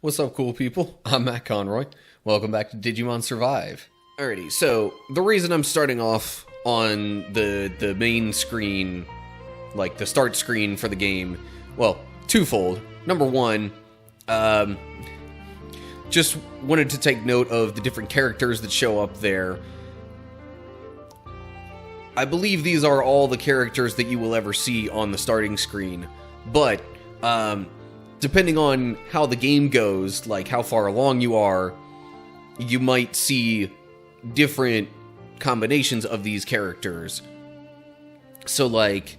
What's up, cool people? I'm Matt Conroy. Welcome back to Digimon Survive. Alrighty, so the reason I'm starting off on the main screen, like the start screen for the game, well, twofold. Number one, just wanted to take note of the different characters that show up there. I believe these are all the characters that you will ever see on the starting screen, but depending on how the game goes, like how far along you are, you might see different combinations of these characters. So, like,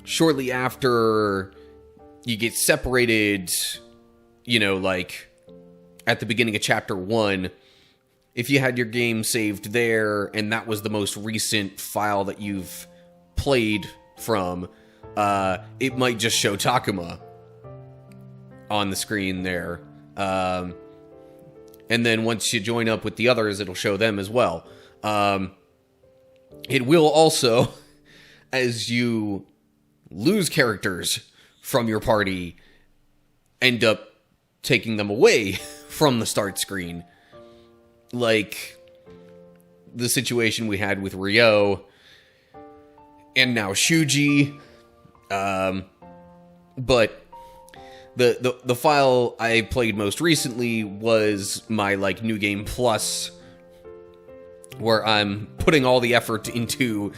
shortly after you get separated, you know, like, at the beginning of Chapter 1, if you had your game saved there, and that was the most recent file that you've played from, it might just show Takuma on the screen there. And then once you join up with the others, it'll show them as well. It will also, as you lose characters from your party, end up taking them away from the start screen. Like the situation we had with Ryo, and now Shuuji. But the file I played most recently was my, like, New Game Plus, where I'm putting all the effort into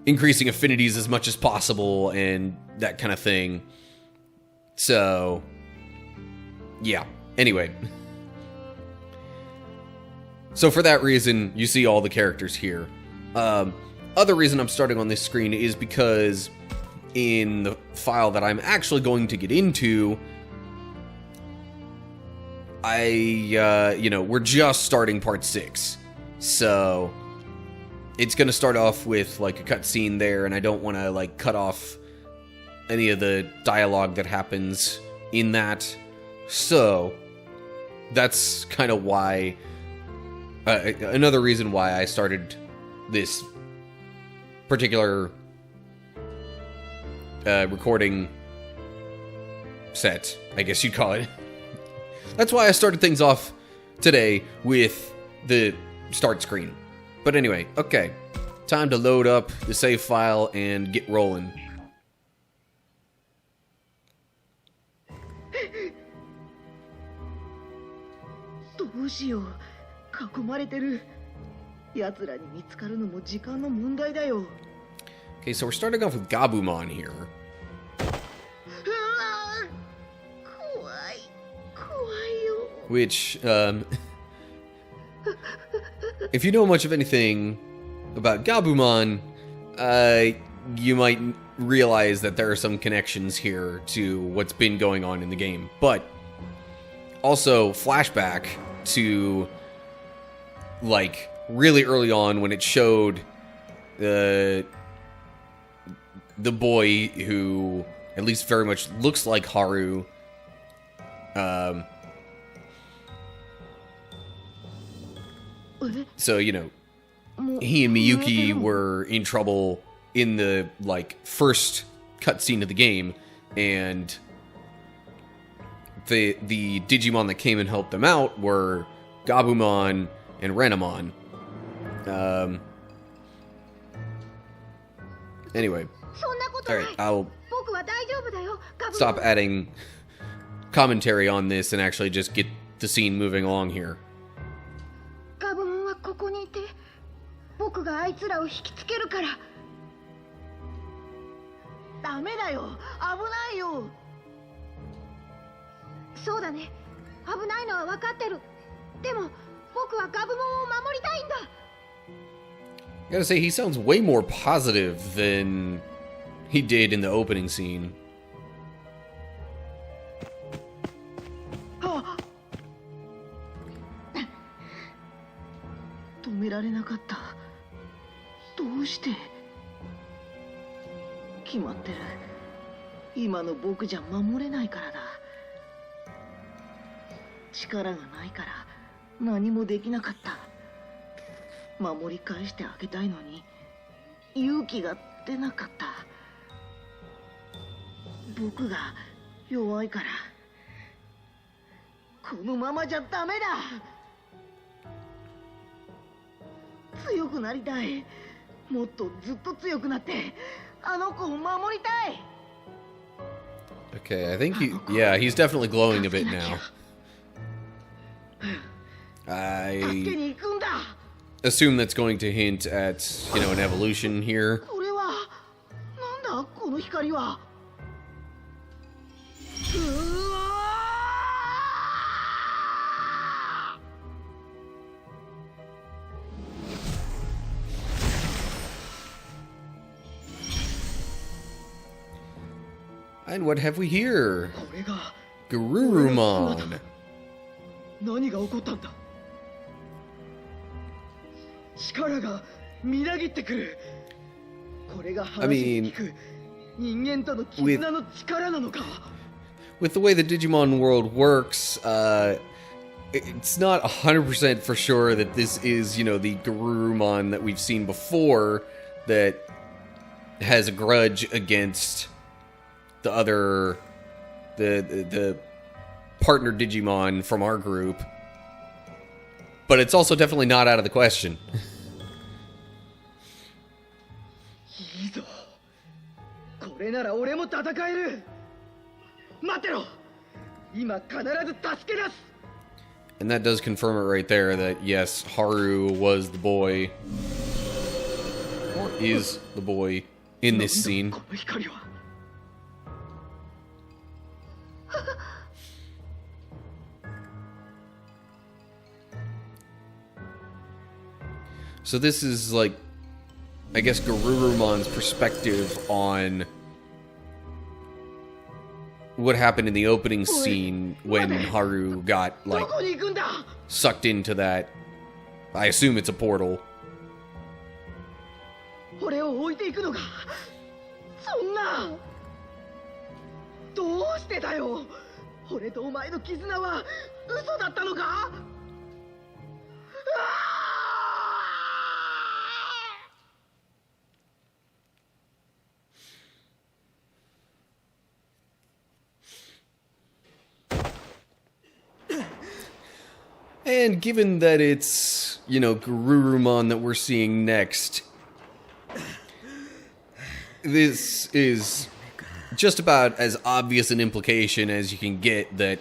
increasing affinities as much as possible and that kind of thing. So, yeah. Anyway. So for that reason, you see all the characters here. Other reason I'm starting on this screen is because in the file that I'm actually going to get into, we're just starting part 6. So it's going to start off with, like, a cutscene there, and I don't want to, like, cut off any of the dialogue that happens in that. So that's kind of why, another reason why I started this particular recording set, I guess you'd call it. That's why I started things off today with the start screen. But anyway, okay. Time to load up the save file and get rolling. Okay, so we're starting off with Gabumon here. Which, if you know much of anything about Gabumon, you might realize that there are some connections here to what's been going on in the game. But also, flashback to, like, really early on when it showed the boy who at least very much looks like Haru. So, you know, he and Miyuki were in trouble in the, like, first cutscene of the game, and the Digimon that came and helped them out were Gabumon and Renamon. Anyway. Alright, I'll stop adding commentary on this and actually just get the scene moving along here. I gotta say, he sounds way more positive than he did in the opening scene. このままじゃダメだ。強くなりたい。もっとずっと強くなってあの子を守りたい。 Okay, I think yeah, he's definitely glowing a bit now. I assume that's going to hint at, you know, an evolution here. これはなんだこの光は。うわ！And what have we here? これが Garurumon. 何が起こったんだ。力がみなぎってくる。これが話を聞く人間との絆の力なのか。With the way the Digimon world works, it's not 100% for sure that this is, you know, the Garurumon that we've seen before that has a grudge against the other, the partner Digimon from our group. But it's also definitely not out of the question. いいぞ。これなら俺も戦える。待ってろ。今必ず助け出す。 And that does confirm it right there that yes, Haru was the boy, or is the boy in this scene. この光は。So this is like, I guess, Garurumon's perspective on what happened in the opening scene when Haru got, like, sucked into that. I assume it's a portal. 俺を置いていくのか。そんな。どうしてだよ。俺とお前の絆は嘘だったのか。And given that it's, you know, Garurumon that we're seeing next, this is just about as obvious an implication as you can get that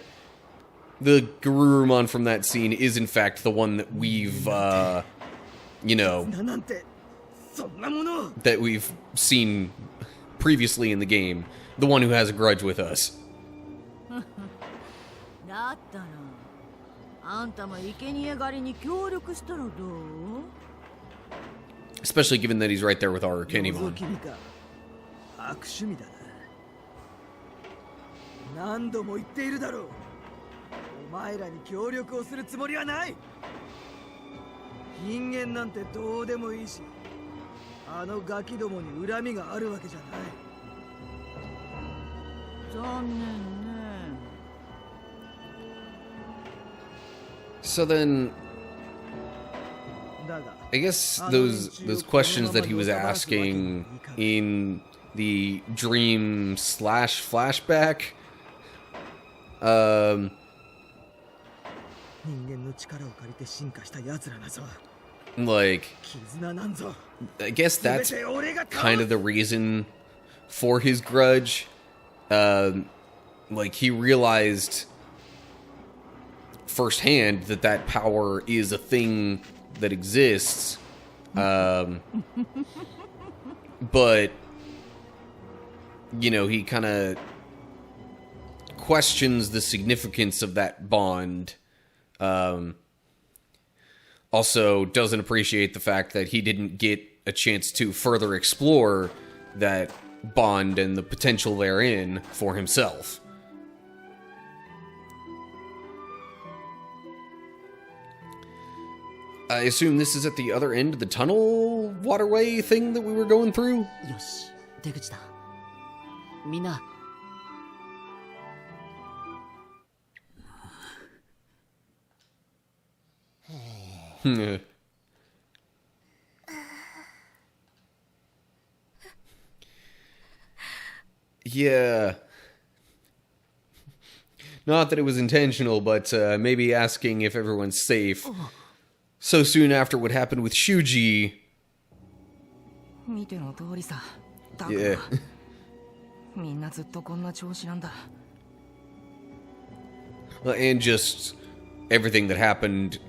the Garurumon from that scene is in fact the one that we've, you know, that we've seen previously in the game. The one who has a grudge with us. Especially given that he's right there with our Kenimon. 何度も言っているだろう。お前らに協力をするつもりはない。人間なんてどうでもいいし、あのガキどもに恨みがあるわけじゃない。残念ね。 So then, I guess those questions that he was asking in the dream / flashback, like, I guess that's kind of the reason for his grudge. Like, he realized firsthand that power is a thing that exists, but you know, he kind of questions the significance of that bond. Also doesn't appreciate the fact that he didn't get a chance to further explore that bond and the potential therein for himself. I assume this is at the other end of the tunnel waterway thing that we were going through? よし、出口だ。みんな。Yeah. Not that it was intentional, but maybe asking if everyone's safe so soon after what happened with Shuuji. Yeah. And just everything that happened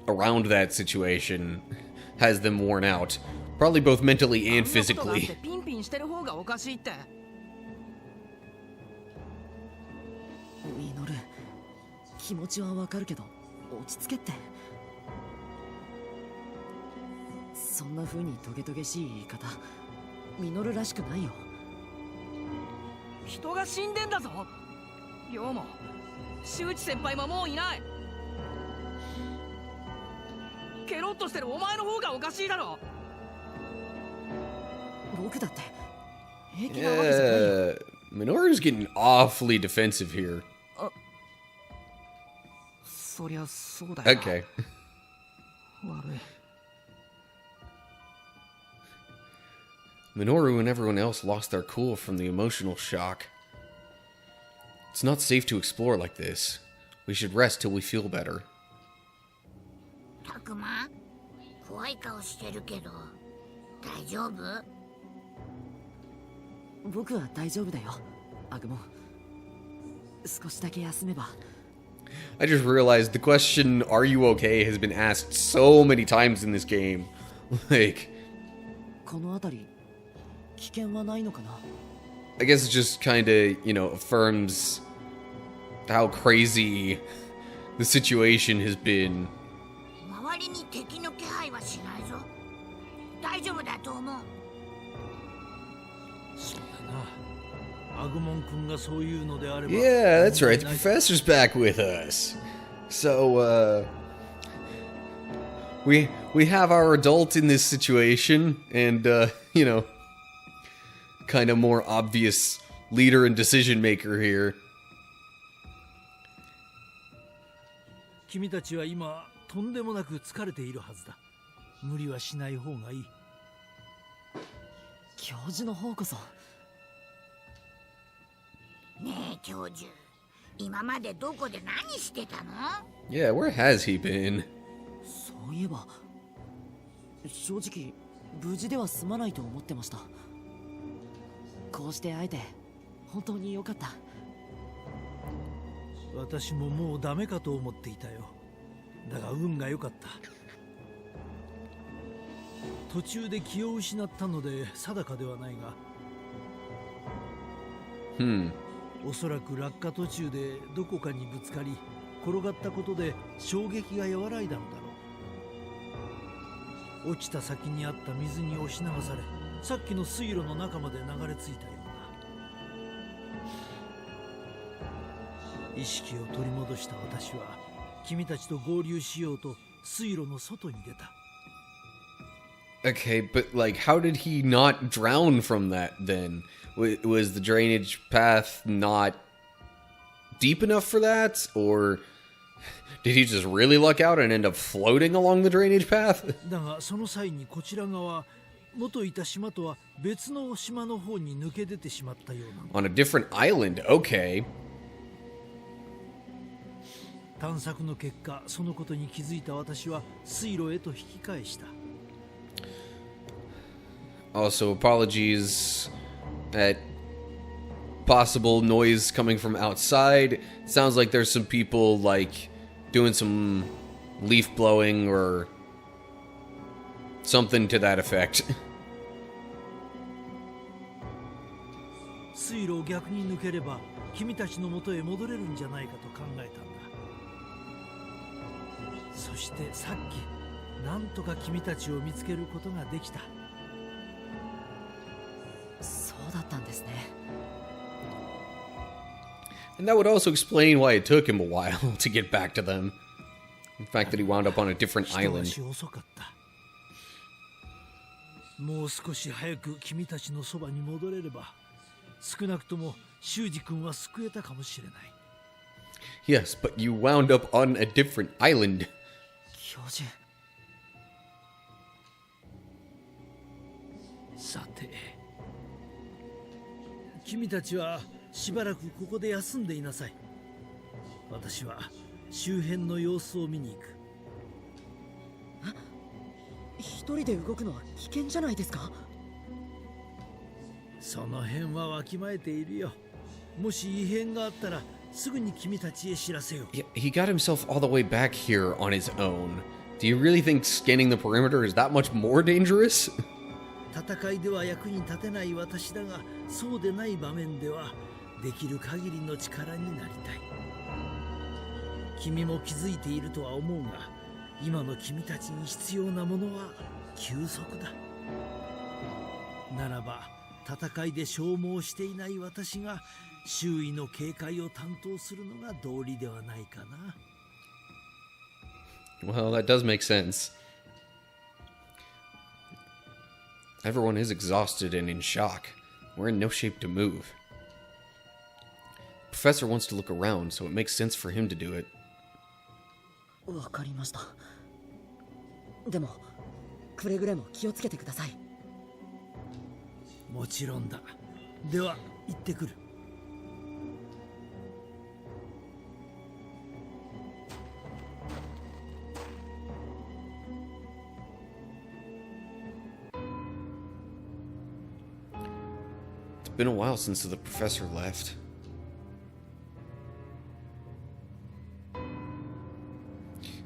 around that situation has them worn out. Probably both mentally and physically. Minoru, 気持ちはわかるけど落ち着けって。そんな風にトゲトゲしい言い方、ミノルらしくないよ。人が死んでんだぞ。亮も周知先輩ももういない。ケロッとしてるお前の方がおかしいだろ。僕だって平気なわけじゃないよ。Minoru's getting awfully defensive here. そりゃそうだよ。Okay. 悪い。Minoru and everyone else lost their cool from the emotional shock. It's not safe to explore like this. We should rest till we feel better. たくま、怖い顔してるけど、大丈夫？僕は大丈夫だよ、アグモン。少しだけ休めば。I just realized the question, "Are you okay?" has been asked so many times in this game. Like, この辺り危険はないのかな? I guess it just kind of, you know, affirms how crazy the situation has been. 周りに敵の気配はしないぞ。大丈夫だと思う。Yeah, that's right. The professor's back with us. So, we have our adult in this situation, and you know, kind of more obvious leader and decision maker here. 君たちは今とんでもなく疲れているはずだ。無理はしない方がいい。教授の方こそ。ねえ教授、今までどこで何してたの？ Yeah, where has he been? そういえば、正直無事では済まないと思ってました。こうして会えて本当に良かった。私ももうダメかと思っていたよ。だが運が良かった。途中で気を失ったので定かではないが。おそらく落下途中でどこかにぶつかり転がったことで衝撃が和らいだのだろう。落ちた先にあった水に押し流され、さっきの水路の中まで流れ着いたようだ。意識を取り戻した私は君たちと合流しようと水路の外に出た。Okay, but like, how did he not drown from that then? Was the drainage path not deep enough for that? Or did he just really luck out and end up floating along the drainage path? だがその際にこちら側、元いた島とは別の島の方に抜け出てしまったような。On a different island, okay. 探索の結果、そのことに気づいた私は水路へと引き返した。Also, apologies at possible noise coming from outside. Sounds like there's some people, like, doing some leaf blowing or something to that effect. 水路を逆に抜ければ君たちの元へ戻れるんじゃないかと考えたんだ。そしてさっきなんとか君たちを見つけることができた。そうだったんですね。And that would also explain why it took him a while to get back to them. The fact that he wound up on a different island. 遅かった。もう少し早く君たちのそばに戻れれば、少なくとも修二君は救えたかもしれない。Yes, but you wound up on a different island. 教授。さて、君たちはしばらくここで休んでいなさい。私は周辺の様子を見に行く。一人で動くのは危険じゃないですか。その辺はわきまえているよ。もし異変があったらすぐに君たちへ知らせよう。Yeah, he got himself all the way back here on his own. Do you really think scanning the perimeter is that much more dangerous? 戦いでは役に立てない私だが、そうでない場面ではできる限りの力になりたい。君も気づいているとは思うが、今の君たちに必要なものは休息だ。ならば戦いで消耗していない私が周囲の警戒を担当するのが道理ではないかな。Well, that does make sense. Everyone is exhausted and in shock. We're in no shape to move. Professor wants to look around, so it makes sense for him to do it. わかりました。でもくれぐれも気をつけてください。もちろんだ。では行ってくる。It's been a while since the professor left.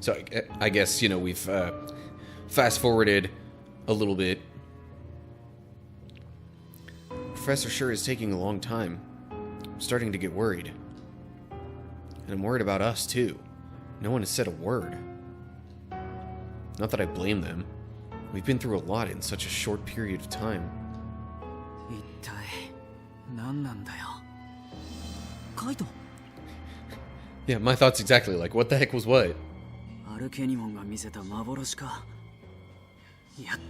So I guess, you know, we've fast forwarded a little bit. Professor sure is taking a long time. I'm starting to get worried. And I'm worried about us, too. No one has said a word. Not that I blame them. We've been through a lot in such a short period of time. 一体何なんだよ。カイト。 Yeah, my thoughts exactly. Like, what the heck was what? アルケニモンが見せた幻か。いや違う。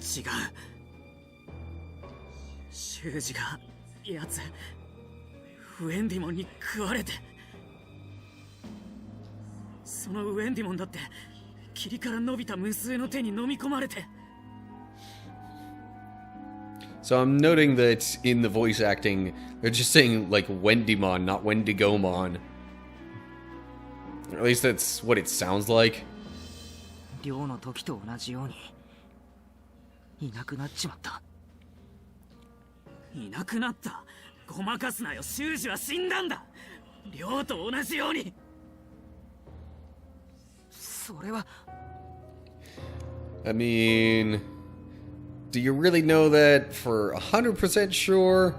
修二が奴ウェンディモンに食われて、そのウェンディモンだって霧から伸びた無数の手に飲み込まれて。 So I'm noting that in the voice acting, they're just saying like Wendymon, not Wendigomon. Or at least that's what it sounds like. 寮の時と同じようにいなくなっちまった。いなくなった。ごまかすなよ。修二は死んだんだ。寮と同じように。それは。I mean, do you really know that for 100% sure?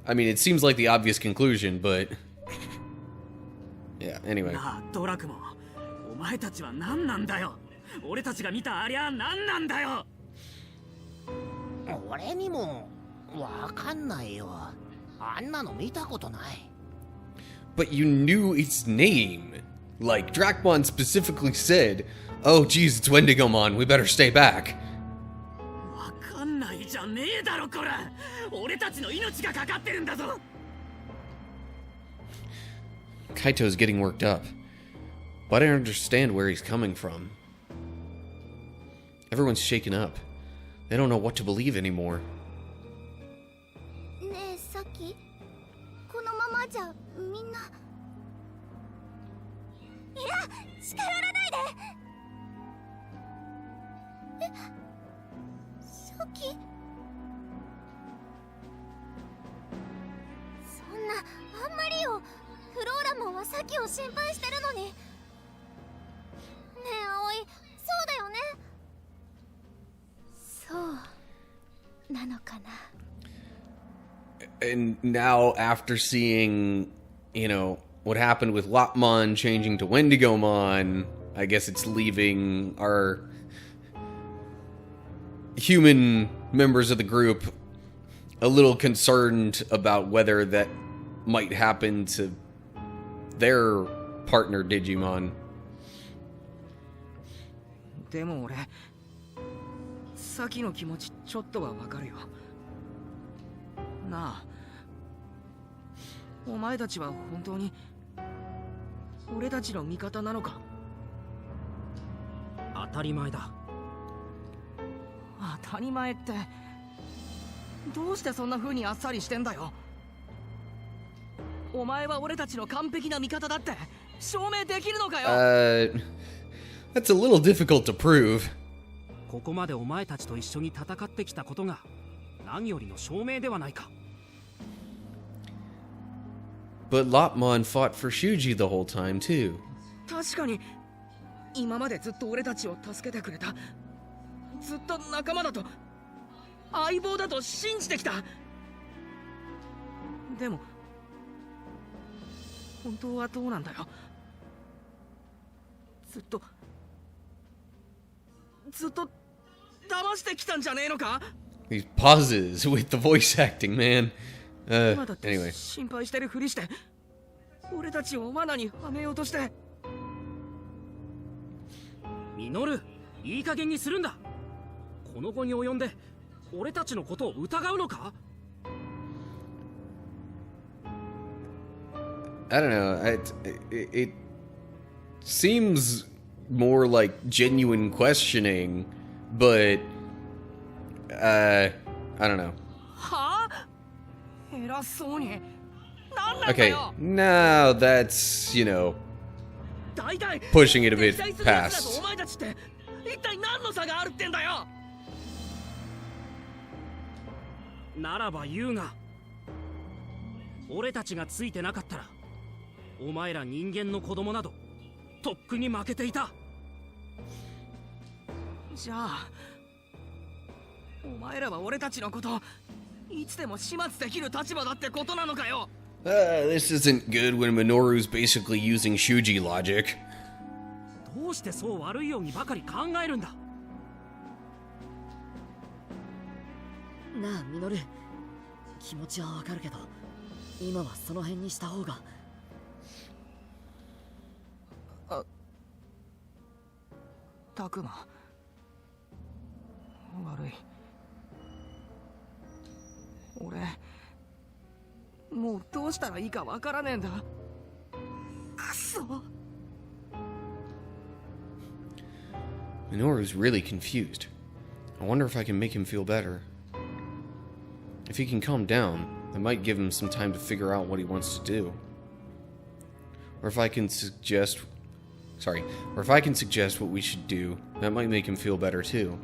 I mean, it seems like the obvious conclusion, but yeah, anyway. なあ、ドラクモン。お前たちは何なんだよ。俺たちが見たありゃ何なんだよ。俺にもわかんないよ。あんなの見たことない。But you knew its name. Like, Dracmon specifically said, oh, geez, it's Wendigomon, we better stay back. わかんないじゃねえだろ、こら。俺たちの命がかかってるんだぞ。Kaito's getting worked up. But I don't understand where he's coming from. Everyone's shaken up. They don't know what to believe anymore. ねえサキ、このままじゃみんな。いや、近寄らないで。え、サキ、そんなあんまりよ。フローラモンはサキを心配してるのに。ねえ葵、そうだよね。そうなのかな。 And now, after seeing, you know, what happened with Lopmon changing to Wendigomon, I guess it's leaving our human members of the group a little concerned about whether that might happen to their partner Digimon. でも俺、サキの気持ちちょっとはわかるよ。なあ、お前たちは本当に俺たちの味方なのか？当たり前だ。当たり前って、どうしてそんな風にあっさりしてんだよ。お前は俺たちの完璧な味方だって証明できるのかよ。 That's a little difficult to prove. ここまでお前たちと一緒に戦ってきたことが何よりの証明ではないか。 But Lopmon fought for Shuuji the whole time too. 確かに今までずっと俺たちを助けてくれた。ずっと仲間だと相棒だと信じてきた。でも本当はどうなんだよ。ずっと騙してきたんじゃねえのか。 These pauses with the voice acting, man. 今だって Anyway. 心配してるふりして俺たちを罠にはめようとして。ミノル、いい加減にするんだ。この後に及んで俺たちのことを疑うのか。 I don't know. It seems more like genuine questioning, but I don't know. はあ、偉そうになんなんだ Okay, よ。 now that's, you know, 大体 pushing it a bit 敵対する奴らと past. お前たちって一体何の差があるってんだよ。ならば言うが、俺たちがついてなかったらお前ら人間の子供などとっくに負けていた。じゃあお前らは俺たちのこといつでも始末できる立場だってことなのかよ。 This isn't good when Minoru's basically using Shuuji logic. どうしてそう悪いようにばかり考えるんだ。なあミノル、気持ちはわかるけど今はその辺にした方が。タクマ悪い。俺もうどうしたらいいかわからねえんだ。くそ。 Minoru's really confused. I wonder if I can make him feel better. If he can calm down, I might give him some time to figure out what he wants to do. Or if I can suggest what we should do, that might make him feel better too.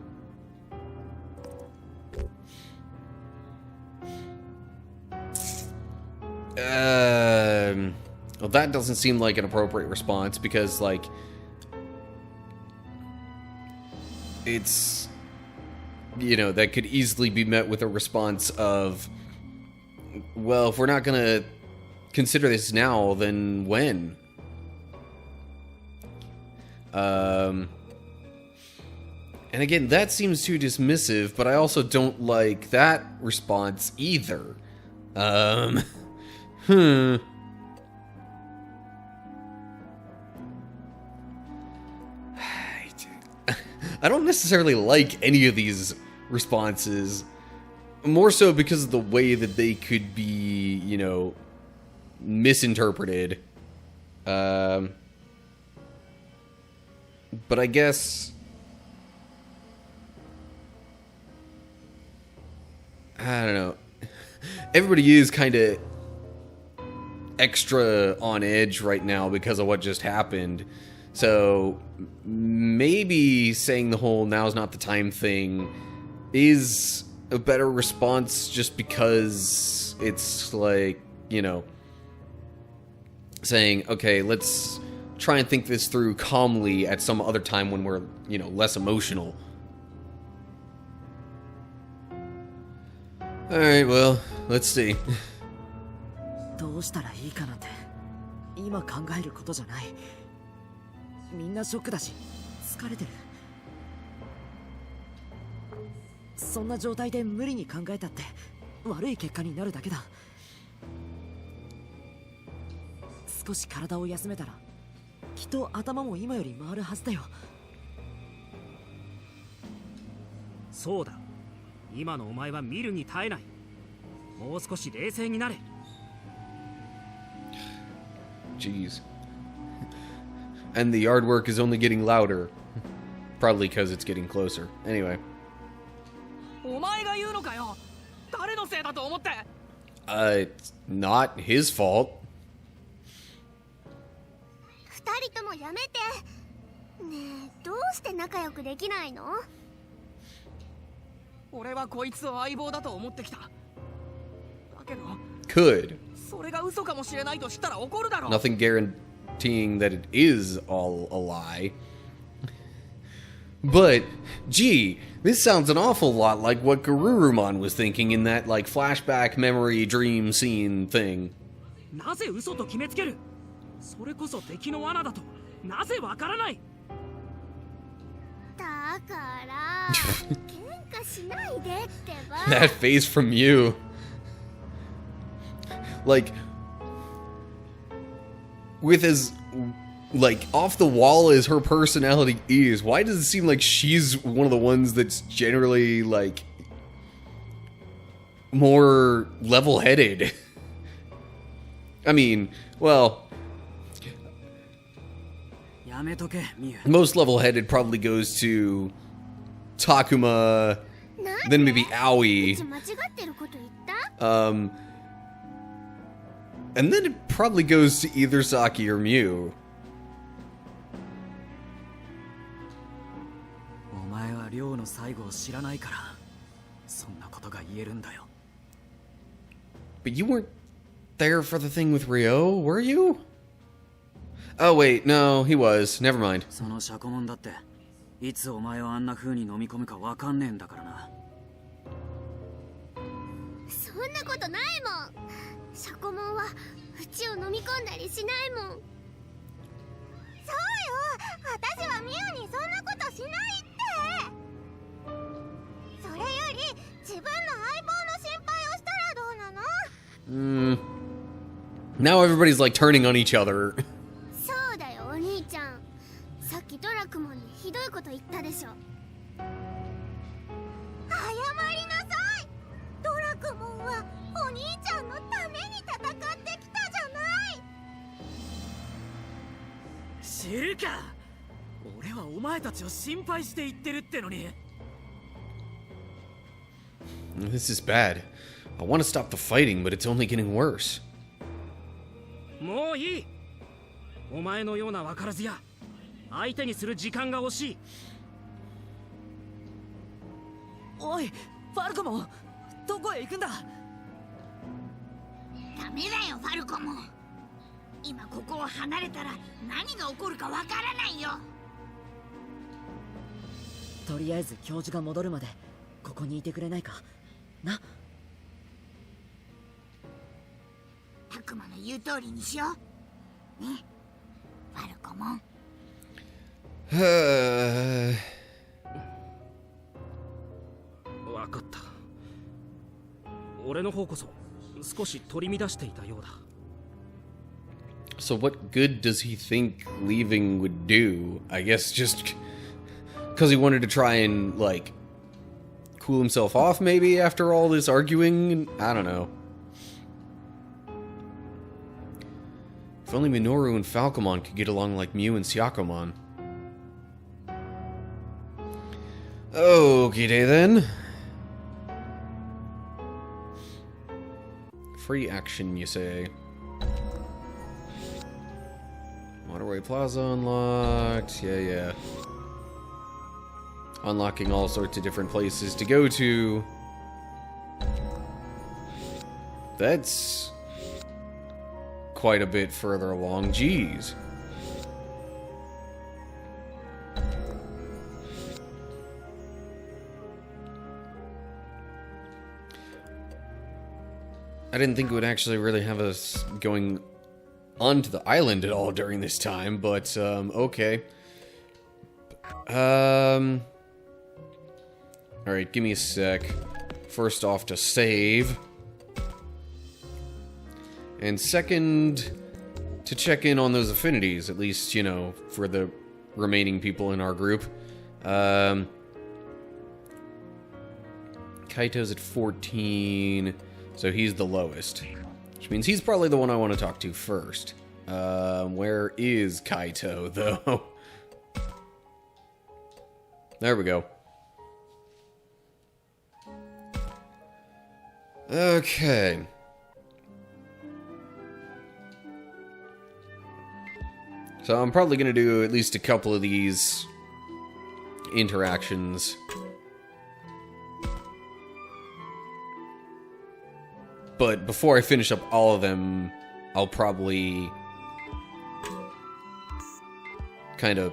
Well, that doesn't seem like an appropriate response because, like, it's, you know, that could easily be met with a response of, well, if we're not gonna consider this now, then when? And again, that seems too dismissive, but I also don't like that response either. I don't necessarily like any of these responses, more so because of the way that they could be, you know, misinterpreted. But I guess, I don't know. Everybody is kind of extra on edge right now because of what just happened. So maybe saying the whole now's not the time thing is a better response just because it's like, you know, saying, okay, let's try and think this through calmly at some other time when we're, you know, less emotional. Alright, well, let's see. どうしたらいいかなんて今考えることじゃない。みんなショックだし疲れてる。そんな状態で無理に考えたって悪い結果になるだけだ。少し体を休めたらきっと頭も今より回るはずだよ。そうだ、今のお前は見るに耐えない。もう少し冷静になれ。 Jeez. And the yard work is only getting louder. Probably because it's getting closer. Anyway. お前が言うのかよ。誰のせいだと思って。It's not his fault. 人ともやめて。ねえ、どうして仲良くできないの？俺はこいつを相棒だと思ってきた。だけど Could. それが嘘かもしれないと知ったら怒るだろう。 Nothing guaranteeing that it is all a lie. But, gee, this sounds an awful lot like what Garurumon was thinking in that, like, flashback memory dream scene thing. なぜ嘘と決めつける？それこそ敵の罠だとなぜわからない？だから喧嘩しないでってば。 That face from you. Like, with as, like, off the wall as her personality is, why does it seem like she's one of the ones that's generally, like, more level-headed? I mean, well, やめとけ、ミュウ。 most level-headed probably goes to Takuma, then maybe Aoi, 間違ってること言った？ and then it probably goes to either Saki or Miu. お前は亮の最後を知らないからそんなことが言えるんだよ。 But you weren't there for the thing with Ryo, were you? Oh wait, no, he was. Never mind. そのシャコモンだっていつお前をあんな風に飲み込むかわかんねえんだからな。そんなことないもん。シャコモンはうちを飲み込んだりしないもん。そうよ、私はミュウにそんなことしないって。それより自分の相棒の心配をしたらどうなの？ Now everybody's like turning on each other. そうだよ、お兄ちゃん。さっきドラクモンにひどいこと言ったでしょ。謝りなさい。ドラクモンはお兄ちゃんのために戦ってきたじゃない。知るか。俺はお前たちを心配して言ってるってのに。 This is bad. I want to stop the fighting, but it's only getting worse. もういい。お前のような分からずや相手にする時間が欲しい。おい、ファルコモン、どこへ行くんだ？ダメだよ、ファルコモン。今ここを離れたら何が起こるかわからないよ。とりあえず教授が戻るまでここにいてくれないかな。タクマの言う通りにしようね、ファルコモン。分かった。俺の方こそ少し取り乱していたようだ。 So what good does he think leaving would do? I guess just because he wanted to try and, like, cool himself off maybe after all this arguing? I don't know. If only Minoru and Falcomon could get along like Miu and Syakomon. Okay then. Free action, you say? Waterway Plaza unlocked. Yeah. Unlocking all sorts of different places to go to. That's quite a bit further along. Jeez. I didn't think it would actually really have us going onto the island at all during this time, but, okay. Alright, give me a sec. First off, to save. And second, to check in on those affinities, at least, you know, for the remaining people in our group. Kaito's at 14, so he's the lowest. Which means he's probably the one I want to talk to first. Where is Kaito, though? There we go. Okay. So I'm probably going to do at least a couple of these interactions. But before I finish up all of them, I'll probably kind of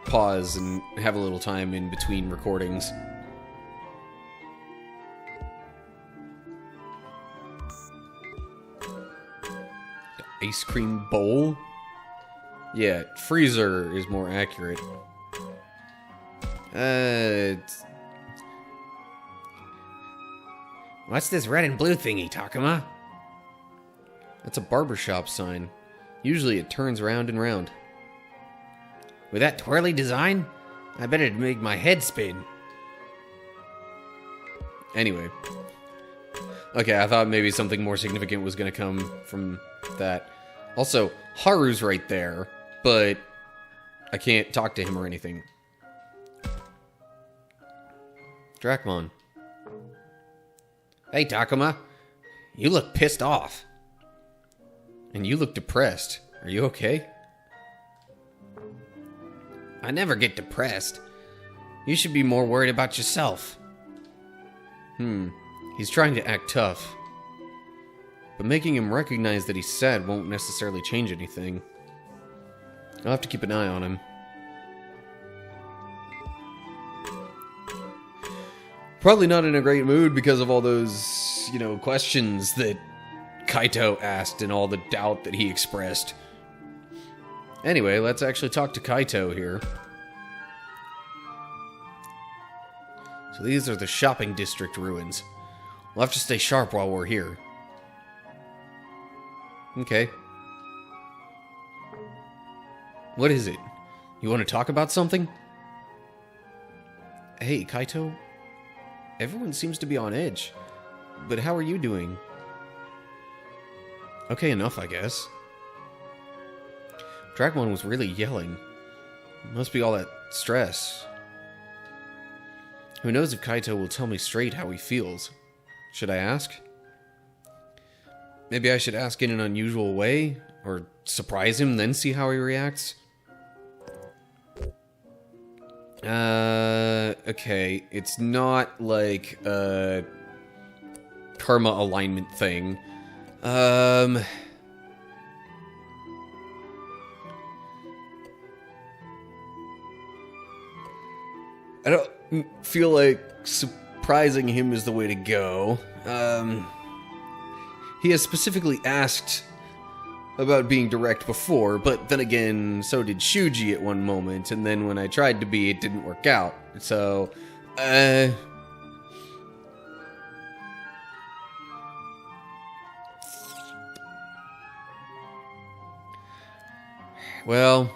pause and have a little time in between recordings. The ice cream bowl? Yeah, freezer is more accurate. What's this red and blue thingy, Takuma? That's a barbershop sign. Usually it turns round and round. With that twirly design, I bet it'd make my head spin. Anyway. Okay, I thought maybe something more significant was going to come from that. Also, Haru's right there, but I can't talk to him or anything. Dracmon. Hey, Takuma. You look pissed off. And you look depressed. Are you okay? I never get depressed. You should be more worried about yourself. He's trying to act tough. But making him recognize that he's sad won't necessarily change anything. I'll have to keep an eye on him. Probably not in a great mood because of all those, questions that Kaito asked and all the doubt that he expressed. Anyway, let's actually talk to Kaito here. So these are the shopping district ruins. We'll have to stay sharp while we're here. Okay. What is it? You want to talk about something? Hey, Kaito. Everyone seems to be on edge. But how are you doing? Okay enough, I guess. Dracmon was really yelling. Must be all that stress. Who knows if Kaito will tell me straight how he feels. Should I ask? Maybe I should ask in an unusual way? Or surprise him, then see how he reacts? Okay. It's not like a karma alignment thing. I don't feel like surprising him is the way to go. He has specifically asked about being direct before, but then again, so did Shuuji at one moment, and then when I tried to be, it didn't work out. So, well,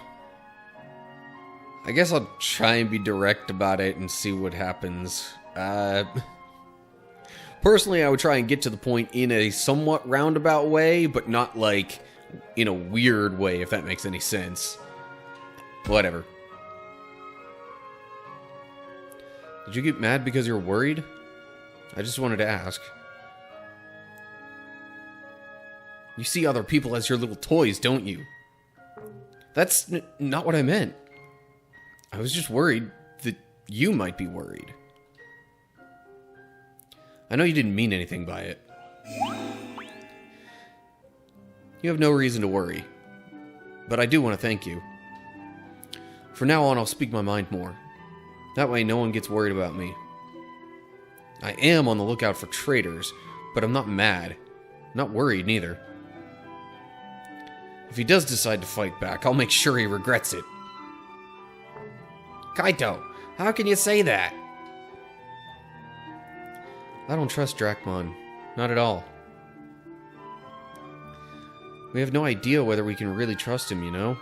I guess I'll try and be direct about it and see what happens. Personally, I would try and get to the point in a somewhat roundabout way, but not like in a weird way, if that makes any sense. Whatever. Did you get mad because you're worried? I just wanted to ask. You see other people as your little toys, don't you? That's not what I meant. I was just worried that you might be worried. I know you didn't mean anything by it. You have no reason to worry. But I do want to thank you. From now on, I'll speak my mind more. That way, no one gets worried about me. I am on the lookout for traitors, but I'm not mad. Not worried, neither. If he does decide to fight back, I'll make sure he regrets it. Kaito, how can you say that? I don't trust Dracmon. Not at all. We have no idea whether we can really trust him, you know?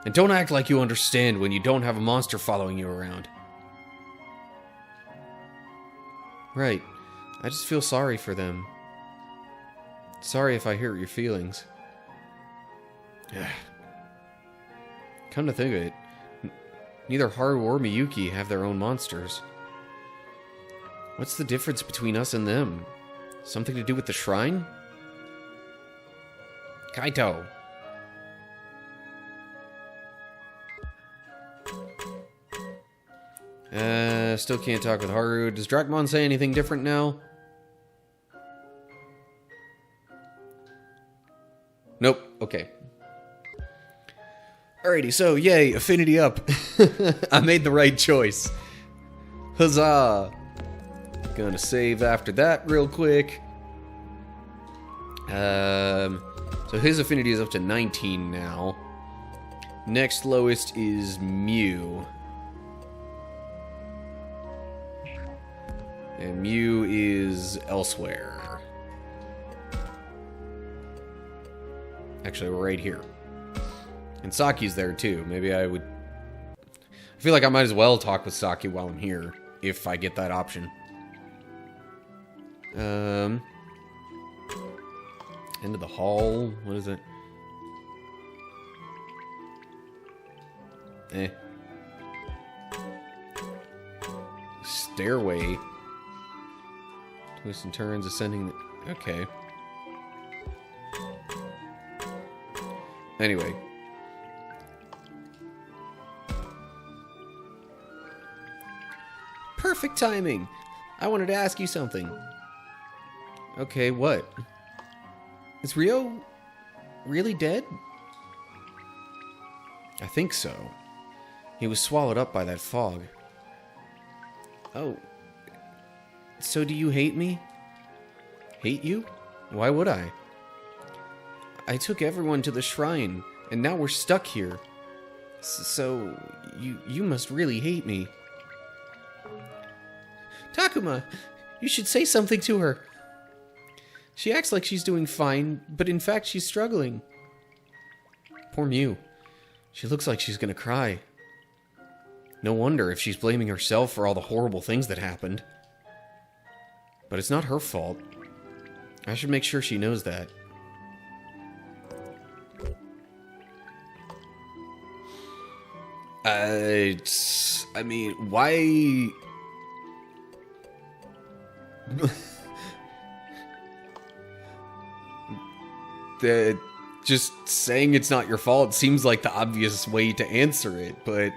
And don't act like you understand when you don't have a monster following you around. Right. I just feel sorry for them. Sorry if I hurt your feelings. Come to think of it, neither Haru or Miyuki have their own monsters. What's the difference between us and them? Something to do with the shrine? Kaito, Still can't talk with Haru. Does Dracmon say anything different now? Nope. Okay. Alrighty, so yay, affinity up. I made the right choice. Huzzah! Gonna save after that real quick. So his affinity is up to 19 now. Next lowest is Miu. And Miu is elsewhere. Actually, we're right here. And Saki's there too. Maybe I would... I feel like I might as well talk with Saki while I'm here, if I get that option. End of the hall. What is it? Stairway. Twists and turns, ascending the... Okay. Anyway. Perfect timing! I wanted to ask you something. Okay, what? Is Ryo really dead? I think so. He was swallowed up by that fog. Oh. So do you hate me? Hate you? Why would I? I took everyone to the shrine, and now we're stuck here. So, you must really hate me. Takuma, you should say something to her. She acts like she's doing fine, but in fact she's struggling. Poor Miu. She looks like she's gonna cry. No wonder if she's blaming herself for all the horrible things that happened. But it's not her fault. I should make sure she knows that. I mean, why... just saying it's not your fault seems like the obvious way to answer it, but,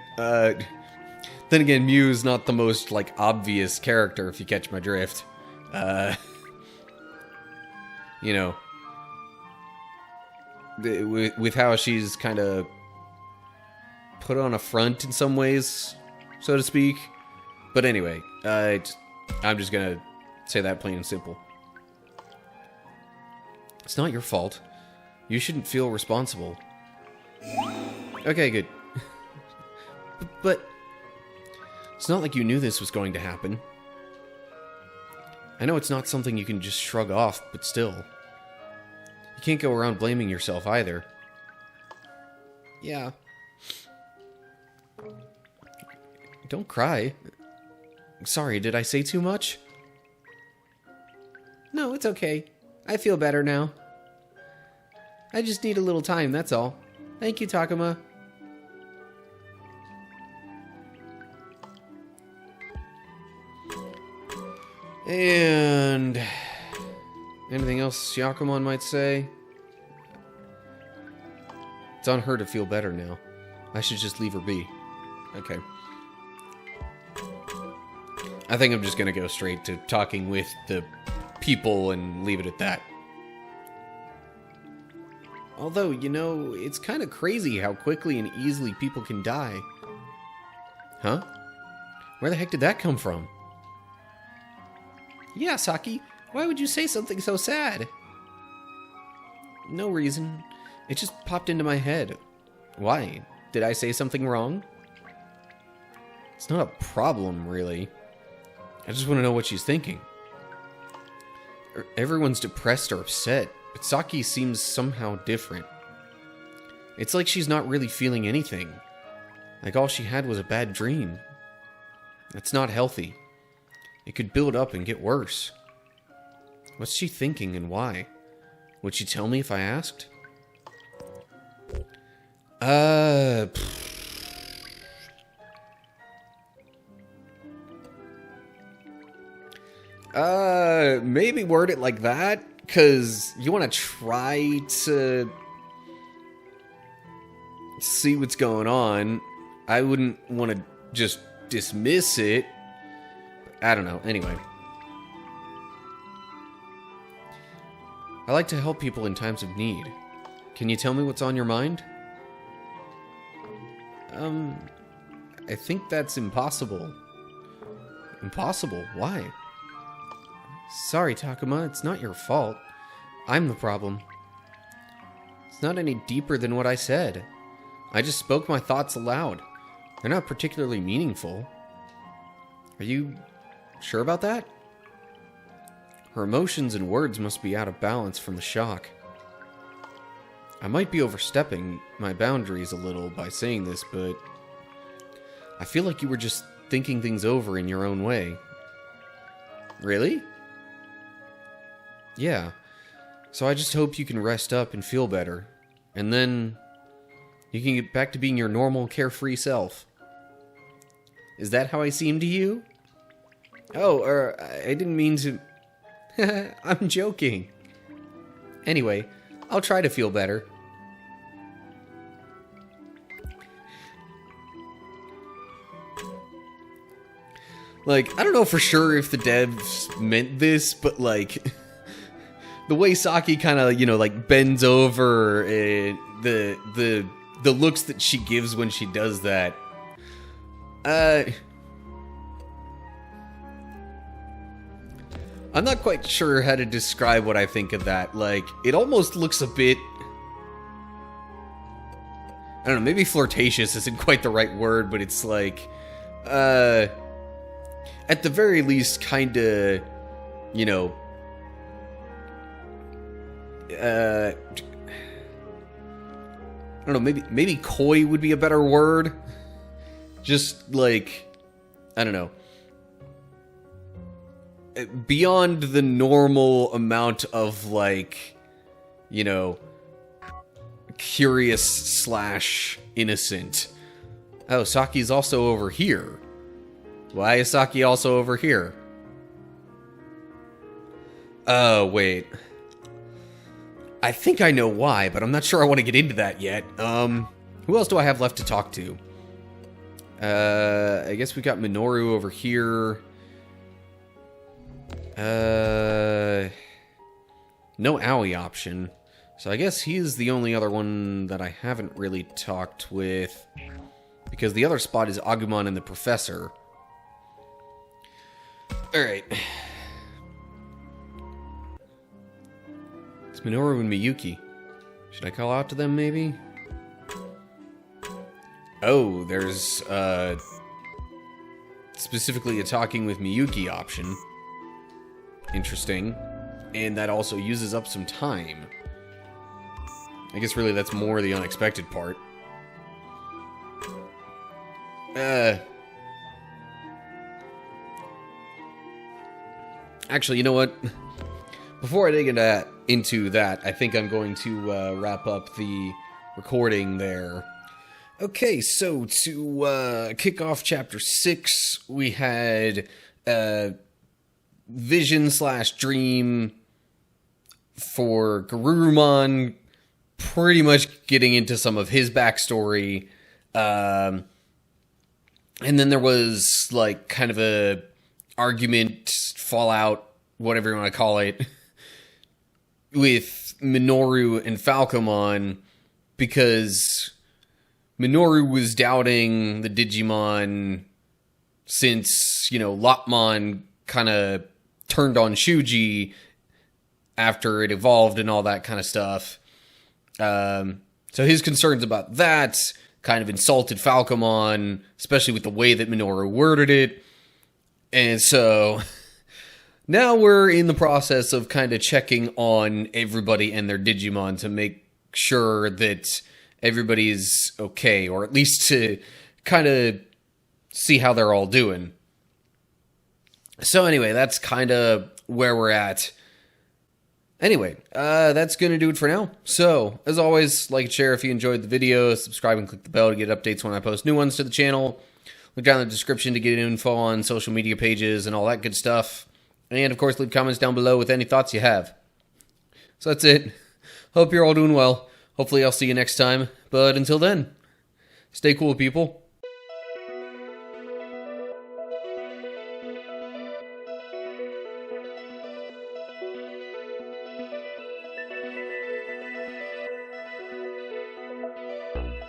then again, Miu is not the most, like, obvious character, if you catch my drift. You know, with how she's kind of put on a front in some ways, so to speak. But anyway, I'm just gonna say that plain and simple. It's not your fault. You shouldn't feel responsible. Okay, good. But it's not like you knew this was going to happen. I know it's not something you can just shrug off, but still. You can't go around blaming yourself either. Yeah. Don't cry. Sorry, did I say too much? No, it's okay. I feel better now. I just need a little time, that's all. Thank you, Takuma. And... anything else Syakomon might say? It's on her to feel better now. I should just leave her be. Okay. I think I'm just gonna go straight to talking with the people and leave it at that. Although, you know, it's kind of crazy how quickly and easily people can die. Huh? Where the heck did that come from? Yeah, Saki, why would you say something so sad? No reason. It just popped into my head. Why? Did I say something wrong? It's not a problem, really. I just want to know what she's thinking. Everyone's depressed or upset, but Saki seems somehow different. It's like she's not really feeling anything. Like all she had was a bad dream. That's not healthy. It could build up and get worse. What's she thinking and why? Would she tell me if I asked? Maybe word it like that, because you want to try to see what's going on. I wouldn't want to just dismiss it. I don't know. Anyway. I like to help people in times of need. Can you tell me what's on your mind? I think that's impossible. Impossible? Why? Sorry, Takuma, it's not your fault. I'm the problem. It's not any deeper than what I said. I just spoke my thoughts aloud. They're not particularly meaningful. Are you sure about that? Her emotions and words must be out of balance from the shock. I might be overstepping my boundaries a little by saying this, but I feel like you were just thinking things over in your own way. Really? Yeah. So I just hope you can rest up and feel better. And then you can get back to being your normal, carefree self. Is that how I seem to you? Oh, I didn't mean to... I'm joking. Anyway, I'll try to feel better. Like, I don't know for sure if the devs meant this, but like... the way Saki kind of, you know, like, bends over, and the looks that she gives when she does that. I'm not quite sure how to describe what I think of that. Like, it almost looks a bit... I don't know, maybe flirtatious isn't quite the right word, but it's like... at the very least, kinda... You know... I don't know, maybe coy would be a better word. Just, like... I don't know. Beyond the normal amount of, like, you know, curious / innocent. Oh, Saki's also over here. Why is Saki also over here? Oh, wait. I think I know why, but I'm not sure I want to get into that yet. Who else do I have left to talk to? I guess we got Minoru over here. No Aoi option. So I guess he's the only other one that I haven't really talked with. Because the other spot is Agumon and the Professor. Alright. It's Minoru and Miyuki. Should I call out to them, maybe? Oh, there's, specifically a talking with Miyuki option. Interesting. And that also uses up some time. I guess really that's more the unexpected part. Actually, you know what? Before I dig into that, I think I'm going to wrap up the recording there. Okay, so to kick off Chapter 6, we had vision / dream for Garurumon, pretty much getting into some of his backstory. And then there was, like, kind of a argument, fallout, whatever you want to call it, with Minoru and Falcomon, because Minoru was doubting the Digimon since, you know, Lopmon kind of turned on Shuuji after it evolved and all that kind of stuff. So his concerns about that kind of insulted Falcomon, especially with the way that Minoru worded it. And so now we're in the process of kind of checking on everybody and their Digimon to make sure that everybody's okay, or at least to kind of see how they're all doing. So anyway, that's kind of where we're at. Anyway, that's going to do it for now. So, as always, like and share if you enjoyed the video, subscribe and click the bell to get updates when I post new ones to the channel. Look down in the description to get info on social media pages and all that good stuff. And, of course, leave comments down below with any thoughts you have. So that's it. Hope you're all doing well. Hopefully I'll see you next time. But until then, stay cool, people. う